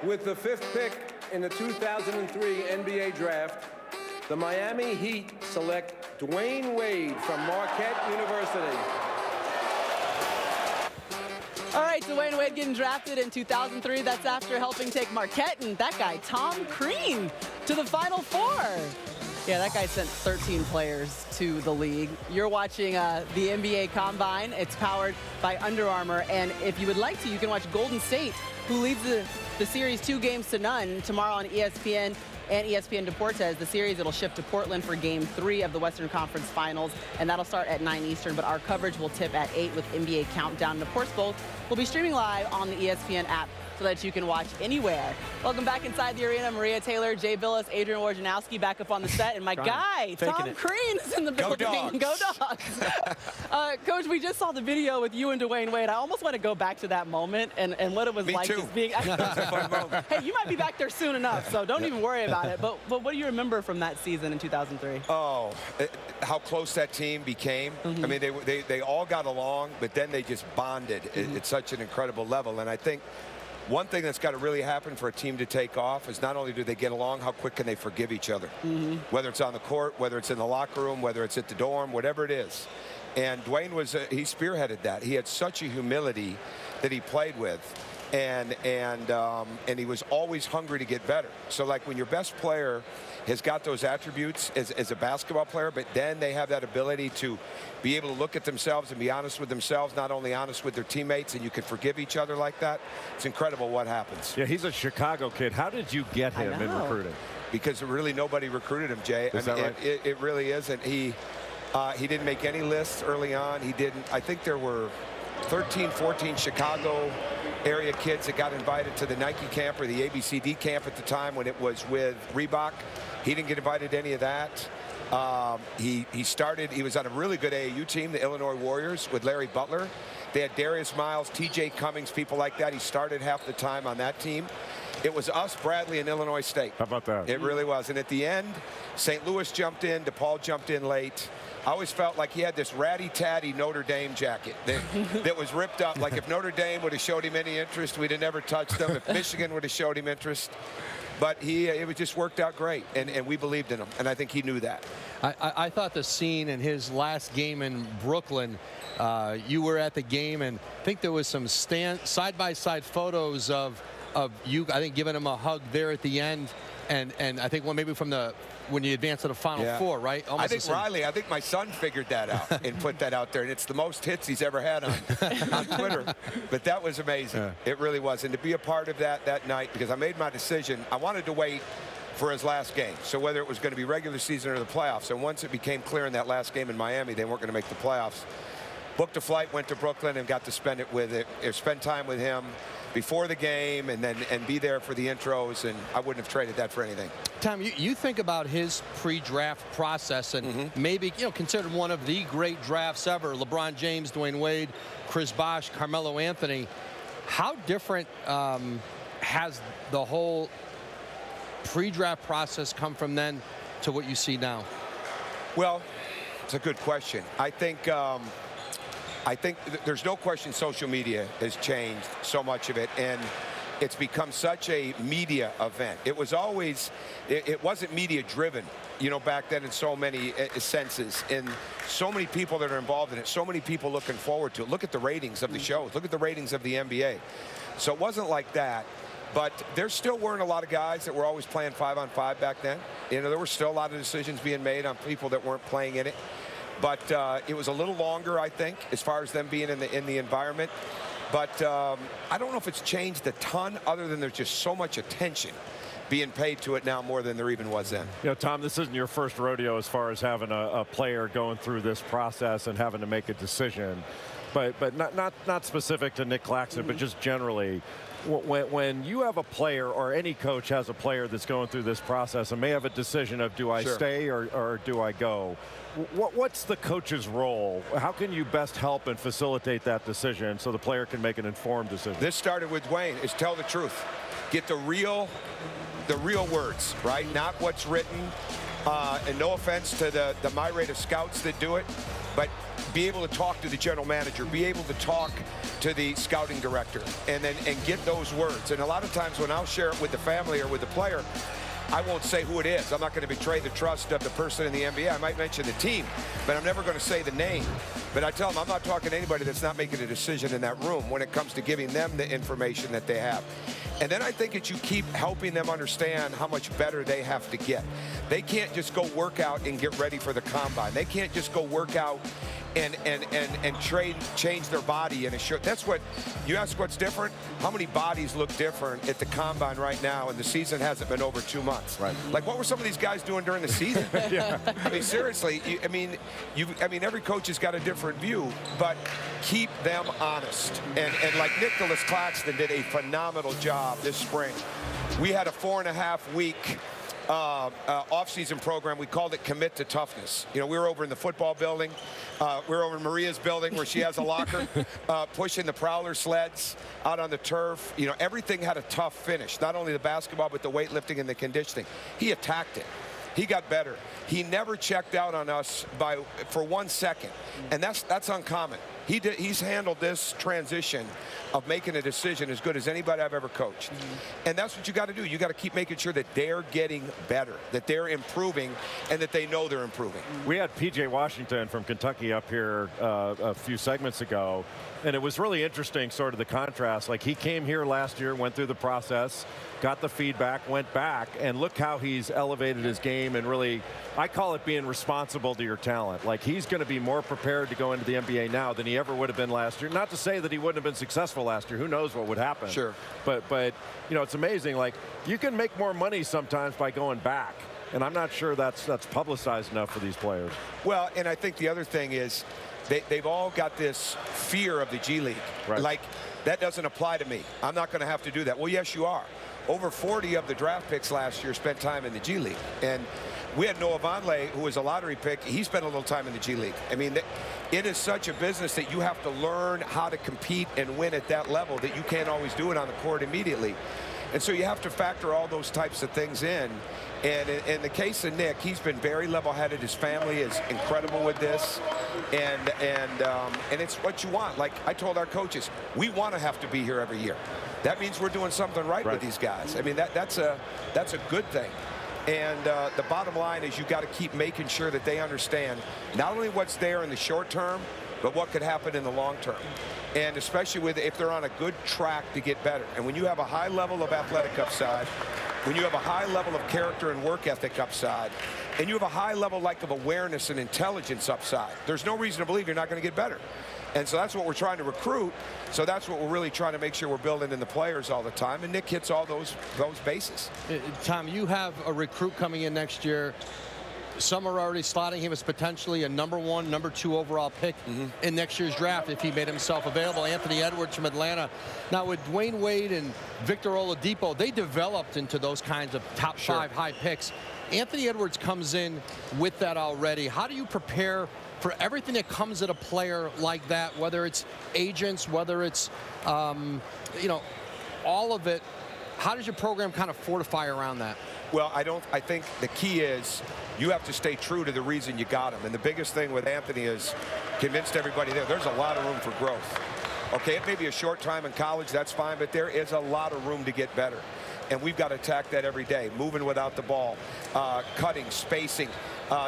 With the 5th pick in the 2003 NBA Draft, the Miami Heat select Dwayne Wade from Marquette University. All right, Dwayne Wade getting drafted in 2003. That's after helping take Marquette and that guy, Tom Crean, to the Final Four. Yeah, that guy sent 13 players to the league. You're watching the NBA Combine. It's powered by Under Armour. And if you would like to, you can watch Golden State, who leads the series 2-0 tomorrow on ESPN and ESPN Deportes. The series, it'll shift to Portland for Game 3 of the Western Conference Finals, and that'll start at 9 Eastern, but our coverage will tip at 8 with NBA Countdown. And of course, both will be streaming live on the ESPN app so that you can watch anywhere. Welcome back inside the arena. Maria Taylor, Jay Billis, Adrian Wojnarowski back up on the set, and my guy, Tom Crean, is in the building. Go Dogs. Coach, we just saw the video with you and Dwayne Wade. I almost want to go back to that moment and what it was like just being. Hey, you might be back there soon enough, so don't even worry about it. But what do you remember from that season in 2003? Oh, how close that team became. I mean, they all got along, but then they just bonded at such an incredible level. And I think one thing that's got to really happen for a team to take off is not only do they get along, how quick can they forgive each other? Whether it's on the court, whether it's in the locker room, whether it's at the dorm, whatever it is. And Dwayne he spearheaded that. He had such a humility that he played with. And he was always hungry to get better. So like when your best player has got those attributes as a basketball player, but then they have that ability to be able to look at themselves and be honest with themselves, not only honest with their teammates, and you can forgive each other like that, it's incredible what happens. Yeah, he's a Chicago kid. How did you get him in recruiting? Because really nobody recruited him, Jay. Is that right? It really isn't. He didn't make any lists early on. He didn't. I think there were 13, 14 Chicago area kids that got invited to the Nike camp or the ABCD camp at the time when it was with Reebok. He didn't get invited to any of that. He was on a really good AAU team, the Illinois Warriors, with Larry Butler. They had Darius Miles, TJ Cummings, people like that. He started half the time on that team. It was us, Bradley, and Illinois State. How about that? It really was. And at the end, St. Louis jumped in, DePaul jumped in late. I always felt like he had this ratty-tatty Notre Dame jacket that was ripped up. Like if Notre Dame would have showed him any interest, we'd have never touched him. If Michigan would have showed him interest. But it just worked out great, and we believed in him, and I think he knew that. I thought the scene in his last game in Brooklyn, you were at the game, and I think there was some side-by-side photos of you, I think, giving him a hug there at the end, and I think maybe from when you advanced to the Final Four, right? Almost I think my son figured that out and put that out there, and it's the most hits he's ever had on Twitter. But that was amazing. Yeah. It really was. And to be a part of that night, because I made my decision, I wanted to wait for his last game. So whether it was going to be regular season or the playoffs. And once it became clear in that last game in Miami, they weren't going to make the playoffs. Booked a flight, went to Brooklyn, and got to spend time with him before the game, and be there for the intros, and I wouldn't have traded that for anything. Tom, you think about his pre-draft process, and maybe considered one of the great drafts ever. LeBron James, Dwayne Wade, Chris Bosh, Carmelo Anthony. How different has the whole pre-draft process come from then to what you see now? Well, it's a good question. I think there's no question social media has changed so much of it, and it's become such a media event. It was always, it wasn't media driven, back then in so many senses, and so many people that are involved in it, so many people looking forward to it. Look at the ratings of the shows. Look at the ratings of the NBA. So it wasn't like that, but there still weren't a lot of guys that were always playing 5-on-5 back then. There were still a lot of decisions being made on people that weren't playing in it. But it was a little longer, I think, as far as them being in the environment. But I don't know if it's changed a ton, other than there's just so much attention being paid to it now more than there even was then. Tom, this isn't your first rodeo as far as having a player going through this process and having to make a decision. But not specific to Nick Claxton, but just generally. When you have a player, or any coach has a player that's going through this process and may have a decision of, do I stay or do I go? What's the coach's role? How can you best help and facilitate that decision so the player can make an informed decision? This started with Dwayne, is tell the truth. Get the real words, right? Not what's written. And no offense to the myriad of scouts that do it, but be able to talk to the general manager, be able to talk to the scouting director, and get those words. And a lot of times when I'll share it with the family or with the player, I won't say who it is. I'm not going to betray the trust of the person in the NBA. I might mention the team, but I'm never going to say the name. But I tell them I'm not talking to anybody that's not making a decision in that room when it comes to giving them the information that they have. And then I think that you keep helping them understand how much better they have to get. They can't just go work out and get ready for the combine. They can't just go work out and change their body in a short. That's what you ask. What's different? How many bodies look different at the combine right now, and the season hasn't been over 2 months? Right. Like, what were some of these guys doing during the season? Yeah. I mean, seriously. I mean, every coach has got a different view, but keep them honest. And like Nicholas Claxton did a phenomenal job this spring. We had a 4.5-week off-season program. We called it Commit to Toughness. You know, we were over in the football building. We were over in Maria's building where she has a locker, pushing the Prowler sleds out on the turf. You know, everything had a tough finish. Not only the basketball, but the weightlifting and the conditioning. He attacked it. He got better. He never checked out on us for 1 second, and that's uncommon. He's handled this transition of making a decision as good as anybody I've ever coached. And that's what you got to do. You got to keep making sure that they're getting better, that they're improving, and that they know they're improving. We had P.J. Washington from Kentucky up here a few segments ago, and it was really interesting, sort of the contrast. Like, he came here last year, went through the process, got the feedback, went back, and look how he's elevated his game and really, I call it being responsible to your talent. Like, he's going to be more prepared to go into the NBA now than he ever would have been last year. Not to say that he wouldn't have been successful last year. Who knows what would happen? Sure. But you know, it's amazing. Like, you can make more money sometimes by going back. And I'm not sure that's publicized enough for these players. Well, and I think the other thing is they've all got this fear of the G League. Right. Like, that doesn't apply to me. I'm not going to have to do that. Well, yes, you are. Over 40 of the draft picks last year spent time in the G League. And we had Noah Vonleh, who was a lottery pick. He spent a little time in the G League. I mean, it is such a business that you have to learn how to compete and win at that level that you can't always do it on the court immediately. And so you have to factor all those types of things in. And in the case of Nick, he's been very level-headed. His family is incredible with this. And it's what you want. Like I told our coaches, we want to have to be here every year. That means we're doing something right with these guys. I mean, that's a good thing. And the bottom line is you got to keep making sure that they understand not only what's there in the short term, but what could happen in the long term. And especially if they're on a good track to get better. And when you have a high level of athletic upside, when you have a high level of character and work ethic upside, and you have a high level of awareness and intelligence upside, there's no reason to believe you're not going to get better. And so that's what we're trying to recruit. So that's what we're really trying to make sure we're building in the players all the time. And Nick hits all those bases. Tom, you have a recruit coming in next year. Some are already slotting him as potentially a #1, #2 overall pick in next year's draft if he made himself available. Anthony Edwards from Atlanta. Now with Dwayne Wade and Victor Oladipo, they developed into those kinds of top 5 high picks. Anthony Edwards comes in with that already. How do you prepare for everything that comes at a player like that, whether it's agents, whether it's, you know, all of it? How does your program kind of fortify around that? Well, I think the key is you have to stay true to the reason you got him. And the biggest thing with Anthony is convinced everybody there's a lot of room for growth. Okay, it may be a short time in college, that's fine, but there is a lot of room to get better. And we've got to attack that every day, moving without the ball, cutting, spacing,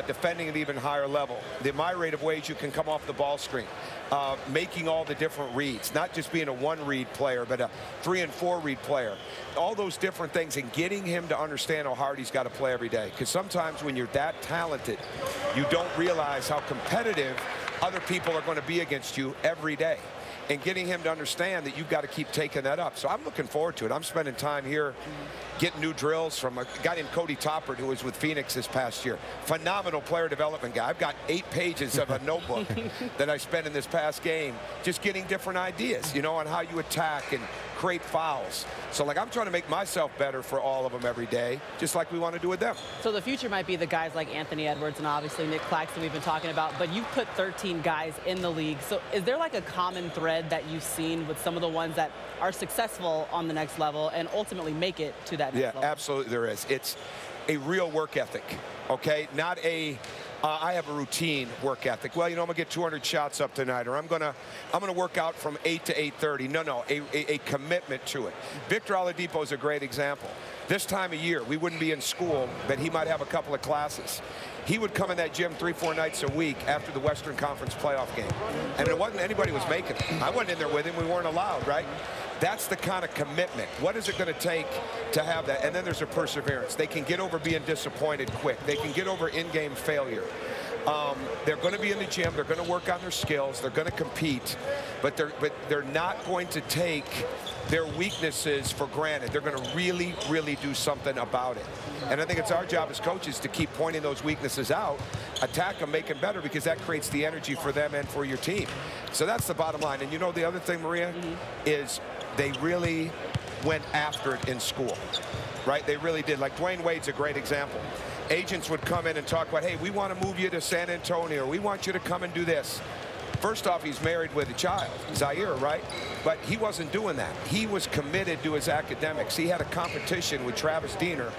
defending at an even higher level. My rate of ways you can come off the ball screen, making all the different reads, not just being a 1-read player, but a 3- and 4-read player. All those different things, and getting him to understand how hard he's got to play every day. Because sometimes when you're that talented, you don't realize how competitive other people are going to be against you every day. And getting him to understand that you've got to keep taking that up. So I'm looking forward to it. I'm spending time here getting new drills from a guy named Cody Toppert, who was with Phoenix this past year. Phenomenal player development guy. I've got 8 pages of a notebook that I spent in this past game just getting different ideas, you know, on how you attack and create fouls. So, like, I'm trying to make myself better for all of them every day, just like we want to do with them. So the future might be the guys like Anthony Edwards and obviously Nick Claxton we've been talking about, but you've put 13 guys in the league. So is there like a common thread that you've seen with some of the ones that are successful on the next level and ultimately make it to that next level? Yeah, absolutely there is. It's a real work ethic, okay? Not a I have a routine work ethic. Well, you know, I'm gonna get 200 shots up tonight, or I'm gonna work out from 8 to 8:30. No, a commitment to it. Victor Oladipo is a great example. This time of year, we wouldn't be in school, but he might have a couple of classes. He would come in that gym 3-4 nights a week after the Western Conference playoff game. And it wasn't anybody was making it. I wasn't in there with him. We weren't allowed, right? That's the kind of commitment. What is it going to take to have that? And then there's a perseverance. They can get over being disappointed quick. They can get over in-game failure. They're going to be in the gym. They're going to work on their skills. They're going to compete. But they're not going to take their weaknesses for granted. They're going to really, really do something about it. And I think it's our job as coaches to keep pointing those weaknesses out, attack them, make them better, because that creates the energy for them and for your team. So that's the bottom line. And you know the other thing, Maria, is they really went after it in school, right? They really did. Like Dwayne Wade's a great example. Agents would come in and talk about, hey, we want to move you to San Antonio. We want you to come and do this. First off, he's married with a child, Zaire, right? But he wasn't doing that. He was committed to his academics. He had a competition with Travis Diener,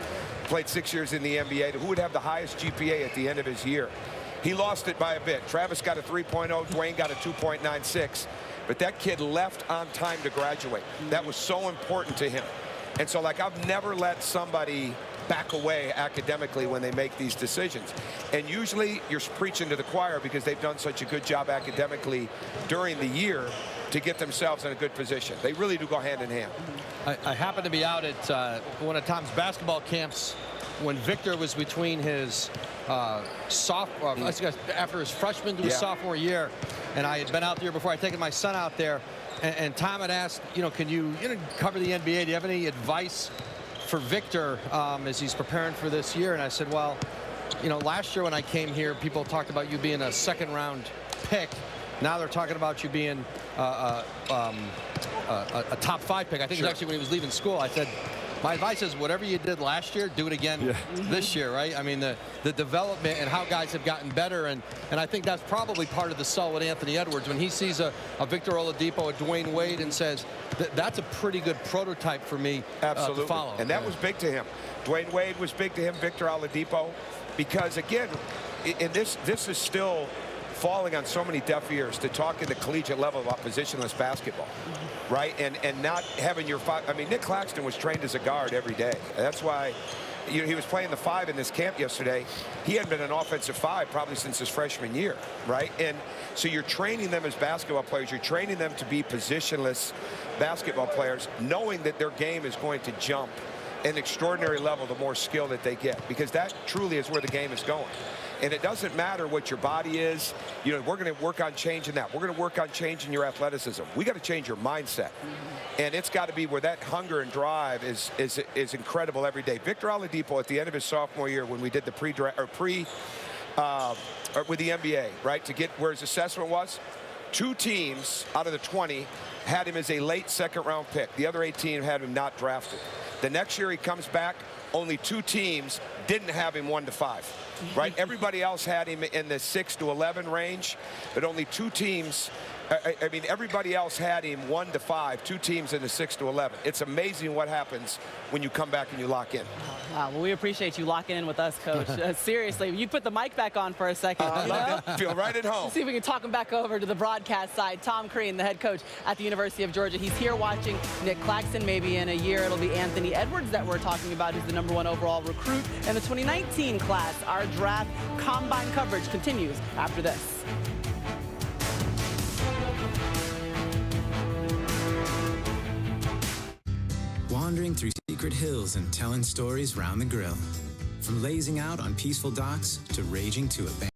played 6 years in the NBA, who would have the highest GPA at the end of his year. He lost it by a bit. Travis got a 3.0, Dwayne got a 2.96. But that kid left on time to graduate. That was so important to him. And so, like, I've never let somebody back away academically when they make these decisions. And usually you're preaching to the choir because they've done such a good job academically during the year to get themselves in a good position. They really do go hand in hand. I happened to be out at one of Tom's basketball camps when Victor was between his after his freshman to his sophomore year, and I had been out there before. I'd taken my son out there, and Tom had asked, you know, can you cover the NBA? Do you have any advice for Victor as he's preparing for this year? And I said, well, you know, last year when I came here, people talked about you being a second-round pick. Now they're talking about you being a top 5 pick. I think it was actually when he was leaving school. I said, my advice is whatever you did last year, do it again this year, right? I mean, the development and how guys have gotten better. And I think that's probably part of the sell with Anthony Edwards. When he sees a Victor Oladipo, a Dwayne Wade, and says, that's a pretty good prototype for me to follow. And that was big to him. Dwayne Wade was big to him, Victor Oladipo, because, again, and this is still falling on so many deaf ears to talk at the collegiate level about positionless basketball, right? And not having your five. I mean, Nick Claxton was trained as a guard every day. That's why he was playing the 5 in this camp yesterday. He hadn't been an offensive 5 probably since his freshman year, right? And so you're training them as basketball players. You're training them to be positionless basketball players, knowing that their game is going to jump an extraordinary level the more skill that they get, because that truly is where the game is going. And it doesn't matter what your body is. You know, we're going to work on changing that. We're going to work on changing your athleticism. We got to change your mindset. And it's got to be where that hunger and drive is incredible every day. Victor Oladipo, at the end of his sophomore year, when we did the with the NBA, right, to get where his assessment was, 2 teams out of the 20 had him as a late second-round pick. The other 18 had him not drafted. The next year he comes back, only 2 teams didn't have him 1 to 5. Right? Everybody else had him in the 6 to 11 range, but only 2 teams. I mean, everybody else had him 1 to 5, 2 teams in the 6 to 11. It's amazing what happens when you come back and you lock in. Wow, well, we appreciate you locking in with us, Coach. Seriously, you put the mic back on for a second. Feel right at home. Let's see if we can talk him back over to the broadcast side. Tom Crean, the head coach at the University of Georgia. He's here watching Nick Claxton. Maybe in a year it'll be Anthony Edwards that we're talking about, who's the #1 overall recruit in the 2019 class. Our draft combine coverage continues after this. Wandering through secret hills and telling stories round the grill. From lazing out on peaceful docks to raging to a band.